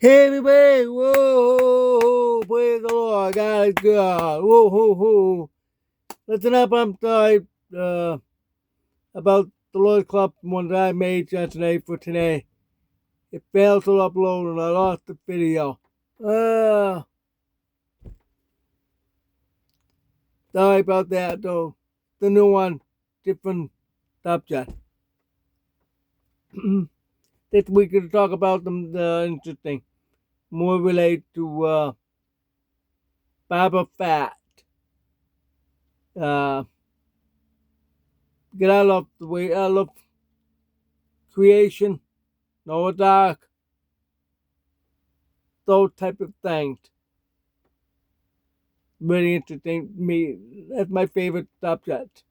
Hey everybody! Whoa! Praise the Lord! God is good! Whoa! Ho! Ho! Listen up! I'm sorry about the Lord's Club one that I made yesterday for today. It failed to upload and I lost the video. Sorry about that though. The new one, different subject. This week we're going to talk about the interesting, more related to Boba Fett. Because I love the way I love creation, Noah Dark, those type of things. Really interesting to me. That's my favorite subject.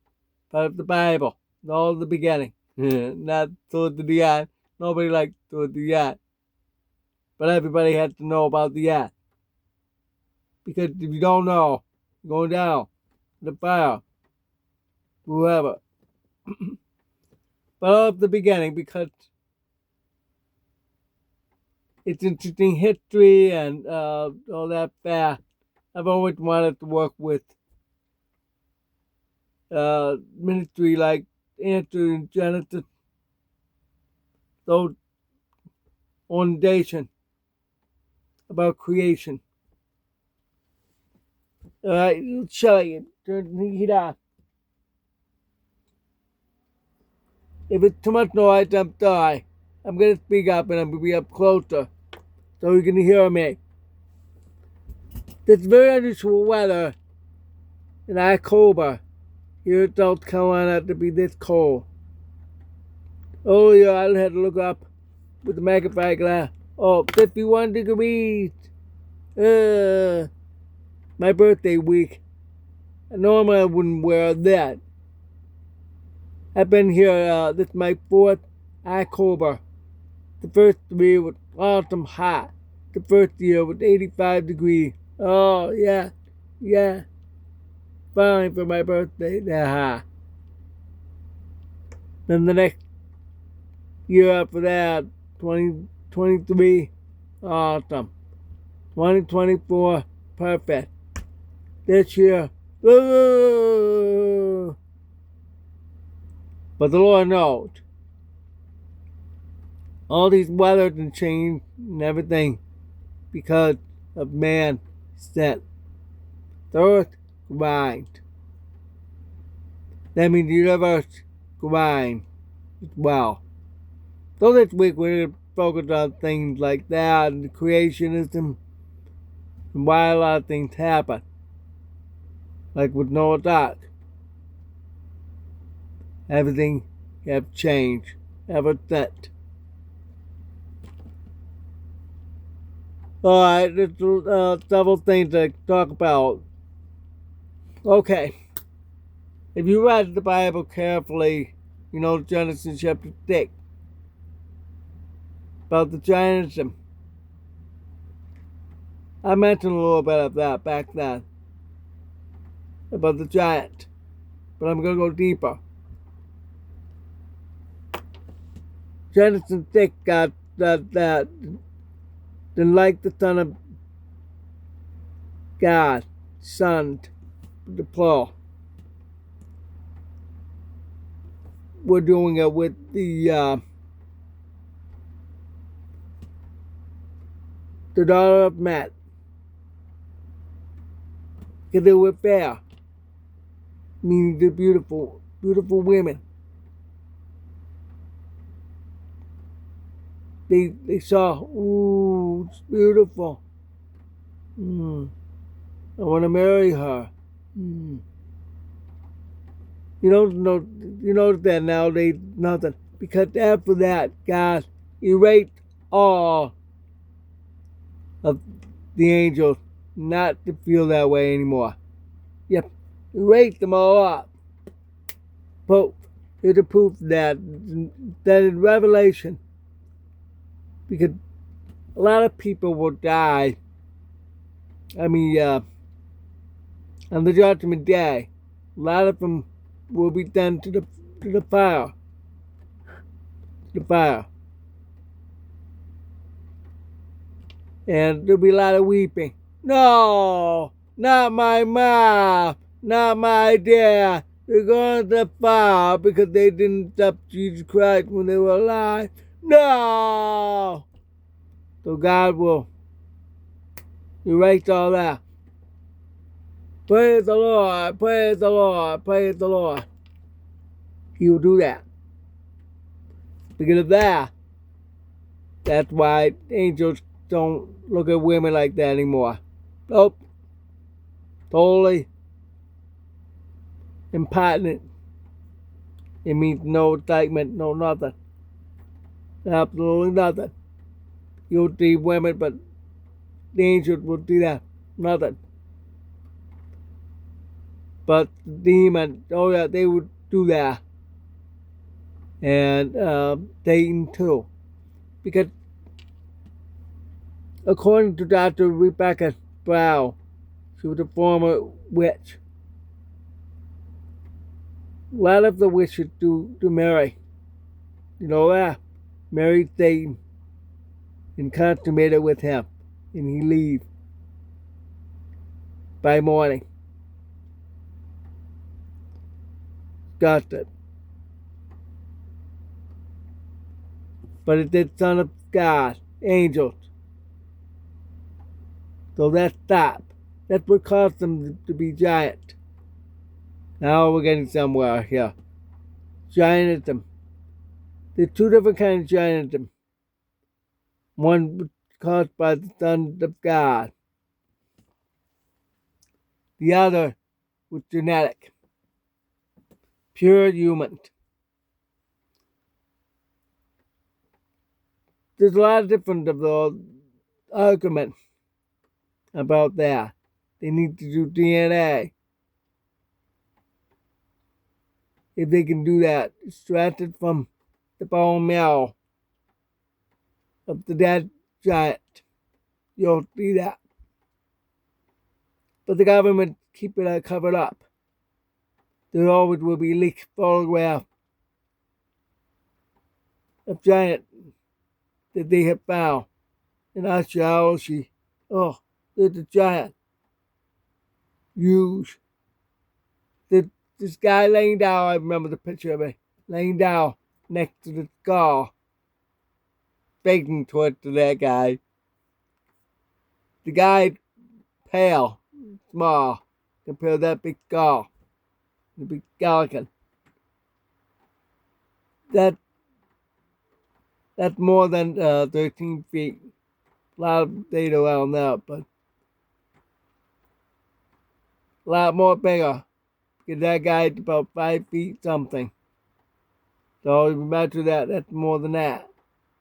Part of the Bible. All the beginning. Not toward the end. Nobody likes toward the end. But everybody has to know about the end. Because if you don't know, you're going down the fire. Whoever. But I love the beginning because it's interesting history and all that fact. I've always wanted to work with ministry like Andrew and Genesis, those foundation about creation. All right, shut it. Turn the heat off. If it's too much noise, I'm sorry. I'm gonna speak up and I'm gonna be up closer so you can hear me. It's very unusual weather in October here in South Carolina to be this cold. Earlier, I had to look up with the magnifying glass. Oh, 51 degrees. My birthday week. Normally I wouldn't wear that. I've been here, this is my 4th October. The first 3 was awesome hot. The first year was 85 degrees. Oh, yeah. Fine for my birthday, that hot. Then the next year after that, 2023, awesome. 2024, perfect. This year, but the Lord knows. All these weathers and change and everything because of man sin. The earth grinds. That means the universe grinds as well. So this week we're going to focus on things like that and creationism and why a lot of things happen. Like with Noah's Ark. Everything have changed ever since. Alright, there's several things to talk about. Okay. If you read the Bible carefully, you know Genesis chapter 6 about the giantism. I mentioned a little bit of that back then. About the giant. But I'm going to go deeper. Genesis 6 got that then like the Son of God, Son, the plural. We're doing it with the daughter of Matt. Because they were fair. Meaning they're beautiful women. They saw, ooh, it's beautiful. I want to marry her. You know that nowadays nothing. Because after that, God erased all of the angels not to feel that way anymore. Yep, erased them all up. But here's the proof that in Revelation, because a lot of people will die. On the judgment day, a lot of them will be done to the fire. The fire. And there'll be a lot of weeping. No, not my mom, not my dad. They're going to fire because they didn't accept Jesus Christ when they were alive. No! So God will erase all that. Praise the Lord, praise the Lord, praise the Lord. He will do that. Because of that, that's why angels don't look at women like that anymore. Nope. Totally impertinent. It means no excitement, no nothing. Absolutely nothing. You'll see women, but the angels will do that. Nothing. But the demon, oh yeah, they would do that. And Satan too. Because according to Dr. Rebecca Brown, she was a former witch. A lot of the witches do marry. You know that? Married Satan and consummated with him. And he leaves by morning. Got it. But it did Son of God, angels. So that stopped. That's what caused them to be giant. Now we're getting somewhere here. Giantism. There's two different kinds of giantism. One was caused by the Son of God. The other was genetic. Pure human. There's a lot of different of those arguments about that. They need to do DNA. If they can do that, extracted from the bone marrow of the dead giant, you'll see that. But the government keep it covered up. There always will be leaked photographs of giant that they have found in archaeology. Oh, there's a giant. Huge. This guy laying down, I remember the picture of it, laying down next to the skull, facing towards that guy. The guy, pale, small, compared to that big skull, the big skeleton. That's more than 13 feet. A lot of data around that, but a lot more bigger. Because that guy's about 5 feet something. So if you measure that, that's more than that.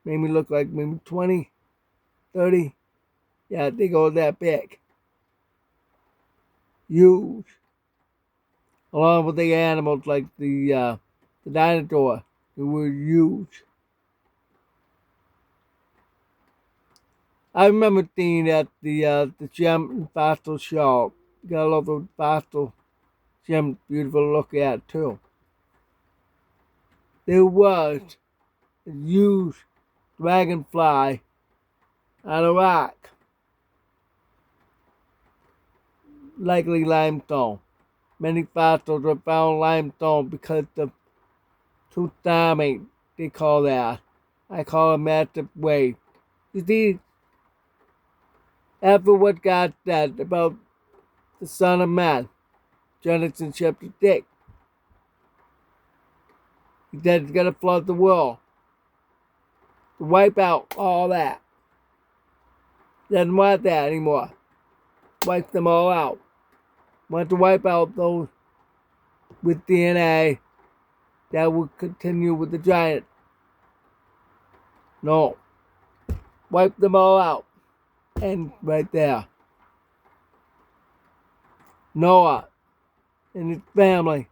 Made me look like maybe 20, 30. Yeah, they go that big. Huge. Along with the animals like the dinosaur, they were huge. I remember seeing at the gem and fossil show. Got a lot of fossil gems, beautiful to look at too. There was a huge dragonfly on a rock, likely limestone. Many fossils were found limestone because of tsunami, they call that. I call it massive wave. You see, after what God said about the Son of Man, Genesis chapter 6, he said he's going to flood the world to wipe out all that. Doesn't want that anymore. Wipe them all out. Want to wipe out those with DNA that will continue with the giant. No. Wipe them all out. And right there. Noah and his family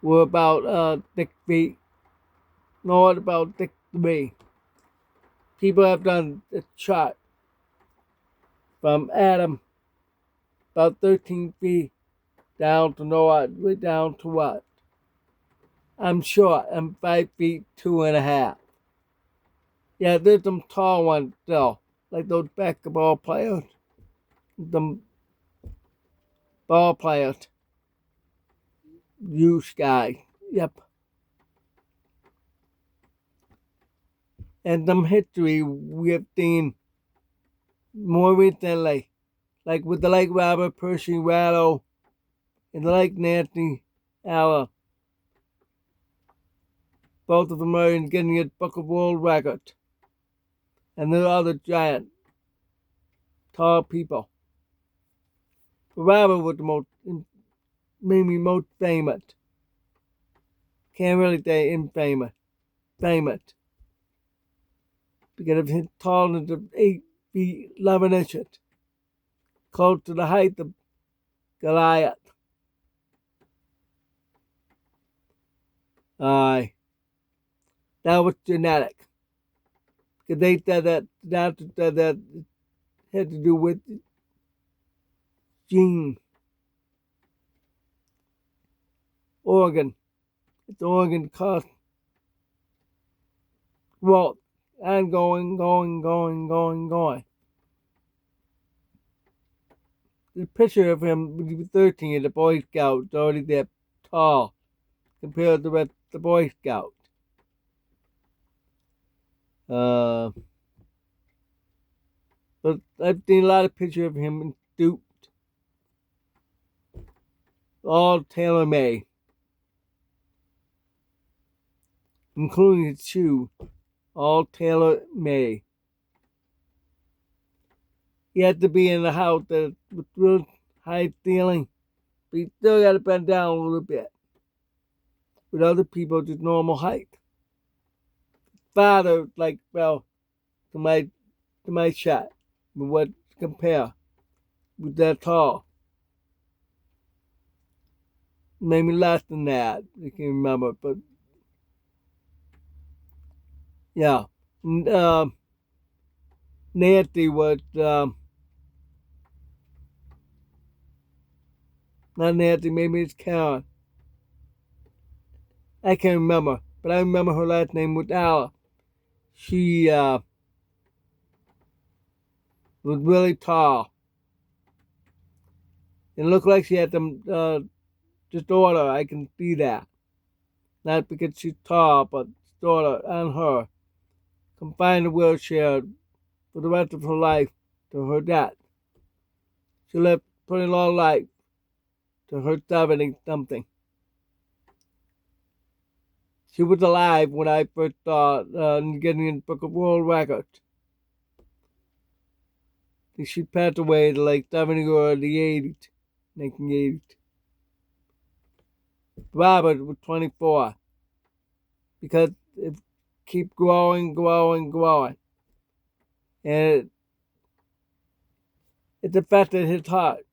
were about 6 feet. Noah about 6'3". People have done a chart from Adam about 13 feet down to Noah, right down to what? I'm short. I'm 5 feet 2.5. Yeah, there's some tall ones still, like those basketball players, the ball players, you guy. Yep. And some history we have seen more recently, like with the late Robert Percy Rattle and the late Nancy Allen. Both of them are in Guinness Book of World Records. And there are other giant, tall people. But Robert was the most, maybe most famous. Can't really say infamous. Famous. Because of his tallness of 8 feet 11 inches. Close to the height of Goliath. That was genetic. Because they said that, doctors said that it had to do with gene, organ. It's organ cost growth. And going. The picture of him when he was 13 as a Boy Scout is already that tall compared to the rest of the Boy Scouts. Uh, but I've seen a lot of pictures of him in suit, all tailor-made, including his shoe, all tailor-made. He had to be in a house that with real high ceiling, but he still got to bend down a little bit with other people just normal height. Father, like, well, to my shot, but what compare with that tall? Maybe less than that. I can't remember, but yeah. Nancy was not Nancy. Maybe it's Karen. I can't remember, but I remember her last name was Alla. She was really tall. It looked like she had some disorder. I can see that. Not because she's tall, but disorder on her. Confined in a wheelchair for the rest of her life to her death. She lived pretty long life to her 70 something. She was alive when I first saw getting in the Book of World Records. She passed away at like 70 or the 80s, 1980s. Robert was 24 because it keep growing. And it affected his heart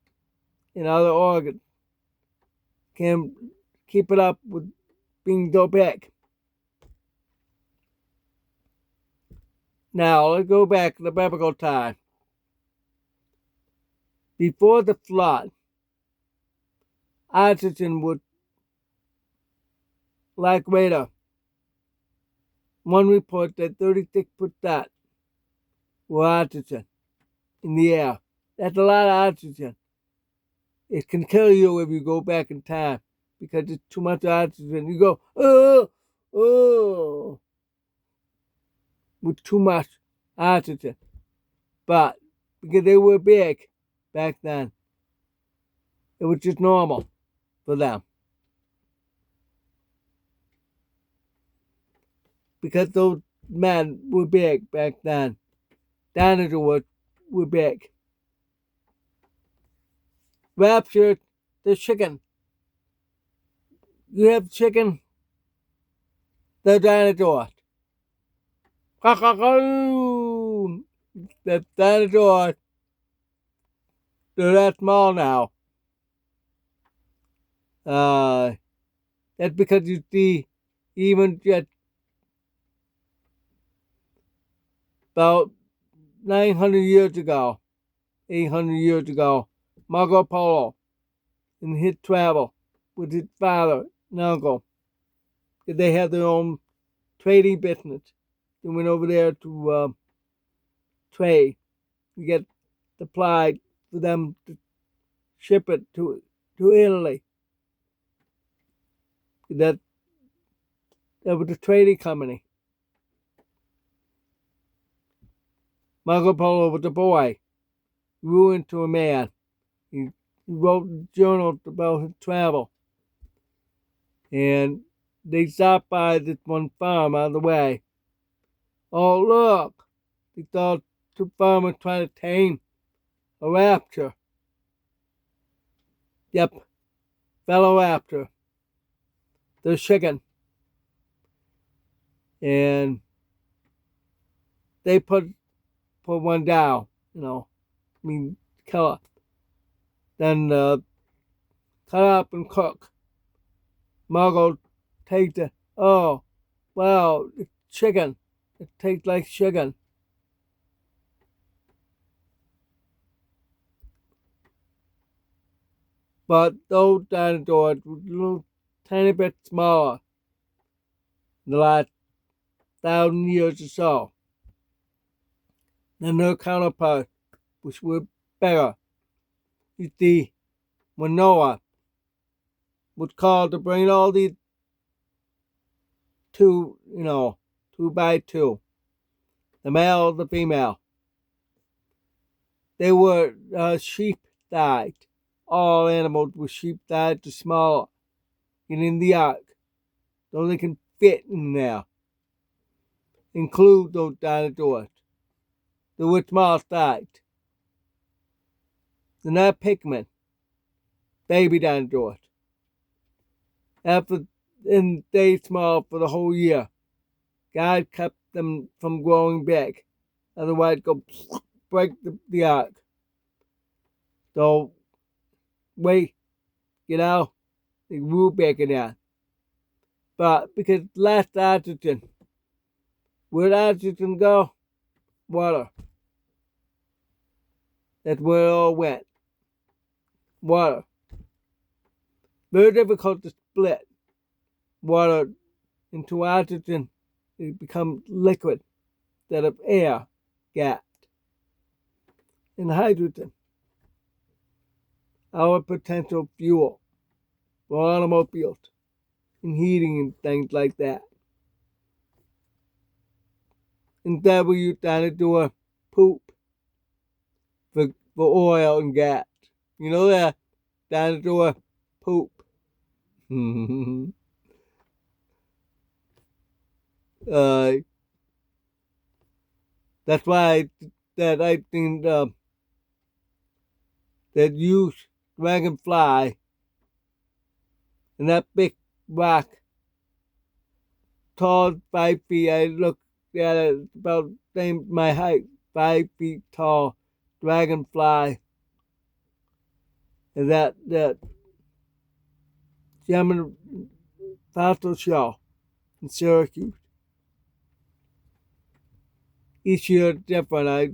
and other organs. Can't keep it up with being so big. Now, let's go back to the biblical time. Before the flood, oxygen was like radar. One report that 36% were oxygen in the air. That's a lot of oxygen. It can kill you if you go back in time because it's too much oxygen. You go, oh, with too much oxygen. But because they were big back then, it was just normal for them. Because those men were big back then. Dinosaurs were big. Raptured the chicken. You have chicken, the dinosaurs. The dinosaurs, they're that small now. That's because you see, even just about 900 years ago, 800 years ago, Marco Polo, in his travel with his father and uncle, they had their own trading business. They went over there to trade to get supply for them to ship it to Italy. That was a trading company. Marco Polo was a boy, grew into a man. He wrote journals about his travel. And they stopped by this one farm out of the way. Oh, look! They thought two farmers trying to tame a raptor. Yep, fellow raptor. They're chicken. And they put one down, kill it. Then cut up and cook. Margot takes it. Oh, wow, it's chicken. It tastes like chicken. But those dinosaurs were a little tiny bit smaller in the last 1,000 years or so than their counterparts, which were bigger. You see, when Noah was called to bring all these two by two, the male and the female, they were sheep-sized. All animals were sheep-sized to smaller. And in the ark, so they can fit in there. Include those dinosaurs. They were small-sized. They're not pigmen. Baby dinosaurs. And they small for the whole year. God kept them from growing big. Otherwise, go break the ark. So, wait, they grew big again. But because less oxygen, where'd oxygen go? Water. That's where it all went. Water. Very difficult to split water into oxygen. It becomes liquid instead of air, gas, and hydrogen. Our potential fuel for automobiles and heating and things like that. Instead, we use dinosaur poop for oil and gas. You know that? Dinosaur poop. That's why I think that use dragonfly and that big rock, tall 5 feet. I looked at it, about same my height, 5 feet tall dragonfly. And that German fossil shell in Syracuse. Each year different. I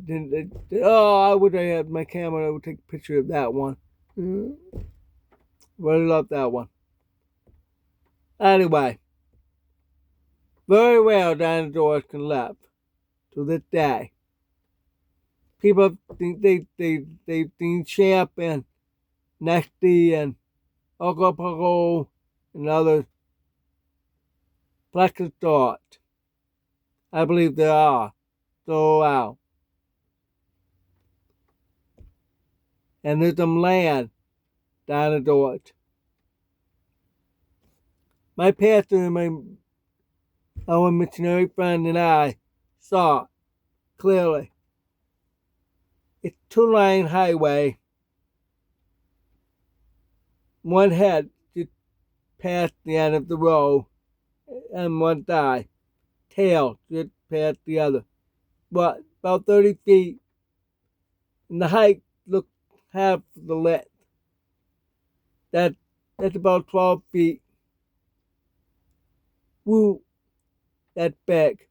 would have had my camera. I would take a picture of that one. Really love that one. Anyway, very rare dinosaurs can live to this day. People think they've seen Champ and Nesty and Ogopogo and others. Plesiosaurs. I believe there are. So wow. And there's some land dinosaurs. My pastor and our missionary friend and I saw it clearly. It's 2-lane highway. One head just past the end of the road and one side. Tail just past the other. But about 30 feet. And the height looked half the length. That's about 12 feet. Woo, that big.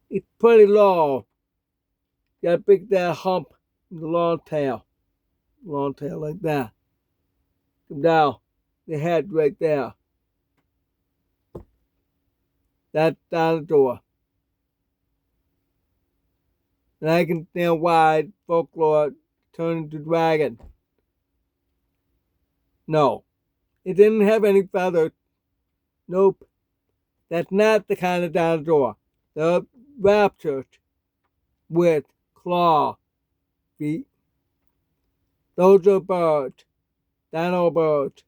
It's pretty long. Got a big that hump, the long tail like that. Come down, the head right there. that dinosaur. And I can understand why folklore turned into dragon. No, it didn't have any feathers. Nope, that's not the kind of dinosaur. The raptors with claw feet. Those are birds, dino birds,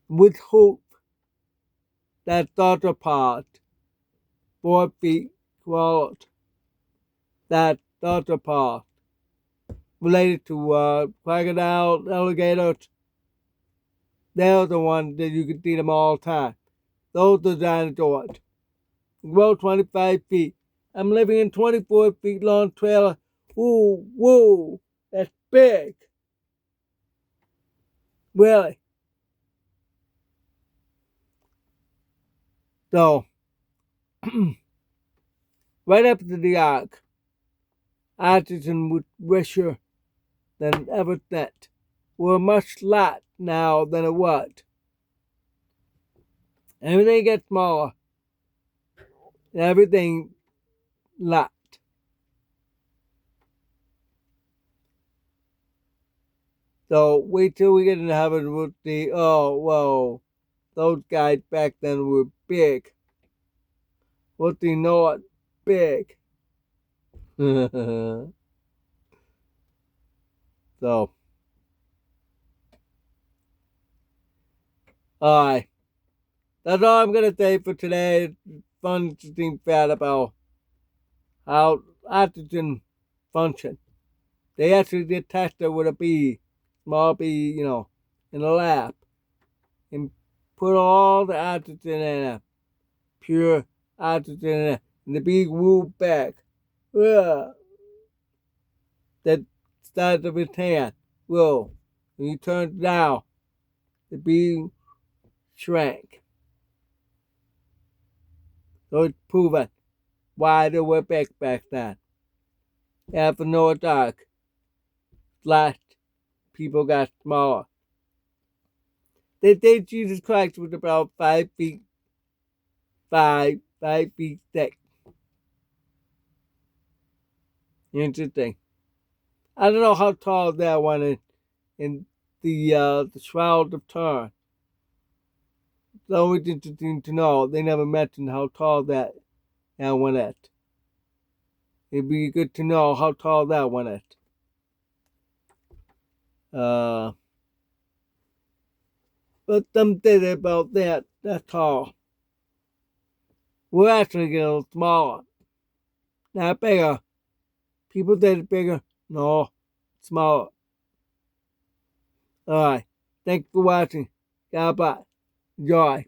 with hoof, that arthropod, 4 feet crawled, that arthropod, related to crocodile, alligators. They're the ones that you can see them all the time. Those are dinosaurs. Grow 25 feet. I'm living in 24 feet long trailer. Ooh, whoa, that's big. Really. So, right after the ark, oxygen was richer than ever since. We're much less now than it was. Everything gets smaller. Everything less. So wait till we get in heaven with the oh whoa. Those guys back then were big. What do you know what big? So alright. That's all I'm gonna say for today. It's fun to think fat about how oxygen function. They actually did test it with a bee, small bee, in a lab, and put all the oxygen in it, pure oxygen in it, and the bee grew back. Ugh. That started of his hand. Whoa. When you turned it down, the bee shrank. So it's proven why they were back then. After Noah's Ark, last people got smaller. They think Jesus Christ was about 5 feet, 5 feet thick. Interesting. I don't know how tall that one is in the Shroud of Turin. It's always interesting to know. They never mentioned how tall that one is. It'd be good to know how tall that one is. But some did about that tall. We're actually getting a little smaller. Not bigger. People did it bigger. No, smaller. Alright. Thanks for watching. God bless. Enjoy.